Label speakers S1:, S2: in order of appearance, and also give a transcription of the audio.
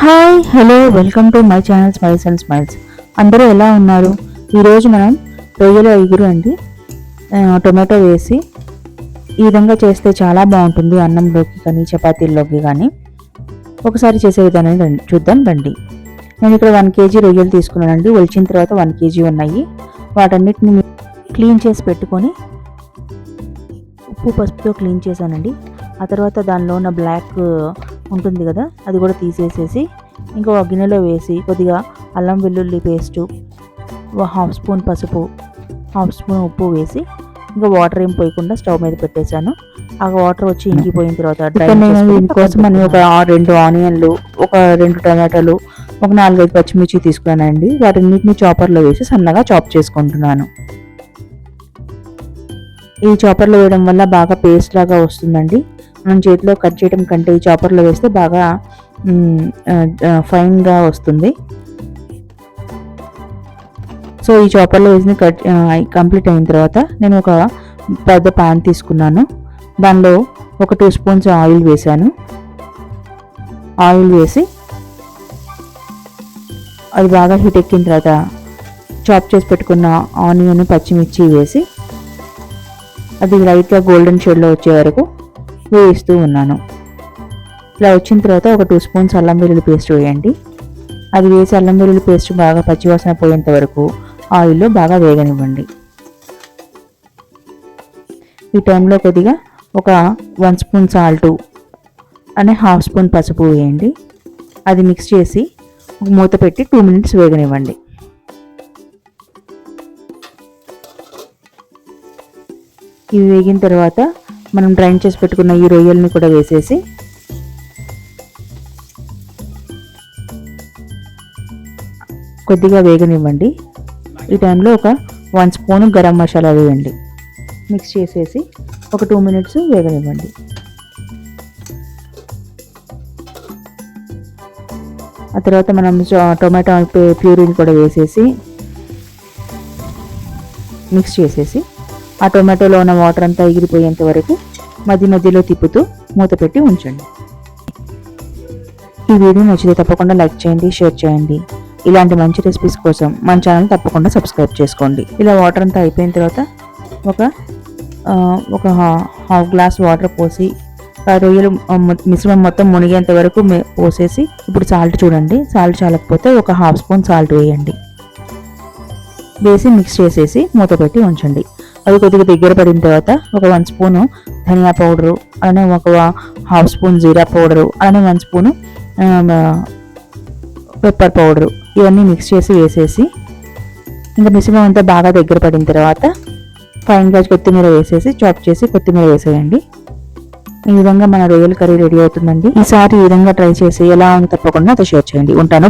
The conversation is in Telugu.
S1: Hi hello welcome to my channel smiles and smiles. అందరూ ఎలా ఉన్నారు? ఈరోజు మనం రొయ్యల ఇగురు అండి టొమాటో వేసి ఈ విధంగా చేస్తే చాలా బాగుంటుంది. అన్నంలోకి కానీ చపాతీల్లోకి కానీ. ఒకసారి చేసే విధానాన్ని చూద్దాం రండి. నేను ఇక్కడ 1 kg రొయ్యలు తీసుకున్నానండి. ఒలిచిన తర్వాత 1 kg ఉన్నాయి. వాటన్నిటిని క్లీన్ చేసి పెట్టుకొని ఉప్పు పసుపుతో క్లీన్ చేశానండి. ఆ తర్వాత దానిలో ఉన్న బ్లాక్ ఉంటుంది కదా, అది కూడా తీసేసేసి ఇంకో గిన్నెలో వేసి కొద్దిగా అల్లం వెల్లుల్లి పేస్టు, 1/2 స్పూన్ పసుపు, 1/2 స్పూన్ ఉప్పు వేసి ఇంకా వాటర్ ఏం పోయకుండా స్టవ్ మీద పెట్టేశాను. ఆ వాటర్ వచ్చి ఇంకిపోయిన తర్వాత దీనికోసం అని ఒక 2 ఆనియన్లు, ఒక 2 టమాటాలు, ఒక 4-5 పచ్చిమిర్చి తీసుకున్నానండి. వాటిన్నిటిని చాపర్లో వేసి సన్నగా చాప్ చేసుకుంటున్నాను. ఈ చాపర్లో వేయడం వల్ల బాగా పేస్ట్ లాగా వస్తుందండి. మనం చేతిలో కట్ చేయడం కంటే ఈ చాపర్లో వేస్తే బాగా ఫైన్గా వస్తుంది. సో ఈ చాపర్లో వేసి కంప్లీట్ అయిన తర్వాత నేను ఒక పెద్ద ప్యాన్ తీసుకున్నాను. దానిలో ఒక 2 స్పూన్స్ ఆయిల్ వేసాను. ఆయిల్ వేసి అది బాగా హీట్ ఎక్కిన తర్వాత చాప్ చేసి పెట్టుకున్న ఆనియన్, పచ్చిమిర్చి వేసి అది లైట్గా గోల్డెన్ షేడ్లో వచ్చే వరకు వేయిస్తూ ఉన్నాను. ఇలా వచ్చిన తర్వాత ఒక 2 స్పూన్స్ అల్లం వెల్లుల్లి పేస్ట్ వేయండి. అది వేసి అల్లం వెల్లుల్లి పేస్ట్ బాగా పచ్చివాసన పోయేంత వరకు ఆయిల్లో బాగా వేగనివ్వండి. ఈ టైంలో కొద్దిగా ఒక 1 స్పూన్ సాల్టు అనే 1/2 స్పూన్ పసుపు వేయండి. అది మిక్స్ చేసి ఒక మూత పెట్టి 2 మినిట్స్ వేగనివ్వండి. ఇవి వేగిన తర్వాత మనం డ్రైన్ చేసి పెట్టుకున్న ఈ రొయ్యల్ని కూడా వేసేసి కొద్దిగా వేగనివ్వండి. ఈ టైంలో ఒక 1 స్పూన్ గరం మసాలా వేయండి. మిక్స్ చేసేసి ఒక 2 మినిట్స్ వేగనివ్వండి. ఆ తర్వాత మనం టొమాటో ప్యూరీని కూడా వేసేసి మిక్స్ చేసేసి ఆ టొమాటోలో ఉన్న వాటర్ అంతా ఎగిరిపోయేంత వరకు మధ్య మధ్యలో తిప్పుతూ మూత పెట్టి ఉంచండి. ఈ వీడియో నచ్చితే తప్పకుండా లైక్ చేయండి, షేర్ చేయండి. ఇలాంటి మంచి రెసిపీస్ కోసం మన ఛానల్ తప్పకుండా సబ్స్క్రైబ్ చేసుకోండి. ఇలా వాటర్ అంతా అయిపోయిన తర్వాత ఒక హాఫ్ గ్లాస్ వాటర్ పోసి రొయ్యలు మిశ్రమం మొత్తం మునిగేంత వరకు పోసేసి ఇప్పుడు సాల్ట్ చూడండి. సాల్ట్ చాలకపోతే ఒక 1/2 స్పూన్ సాల్ట్ వేయండి. వేసి మిక్స్ చేసేసి మూత పెట్టి ఉంచండి. అది కొద్దిగా దగ్గర పడిన తర్వాత ఒక 1 స్పూను ధనియా పౌడరు, అలానే ఒక 1/2 స్పూన్ జీరా పౌడరు, అలానే 1 స్పూను పెప్పర్ పౌడరు, ఇవన్నీ మిక్స్ చేసి వేసేసి ఇంకా మిశ్రమం అంతా బాగా దగ్గర పడిన తర్వాత ఫైన్గా కొత్తిమీర వేసేసి చాప్ చేసి కొత్తిమీర వేసేయండి. ఈ విధంగా మన రొయ్యల కర్రీ రెడీ అవుతుందండి. ఈసారి ఈ విధంగా ట్రై చేసి ఎలా ఉంది తప్పకుండా అది షేర్ చేయండి. ఉంటాను.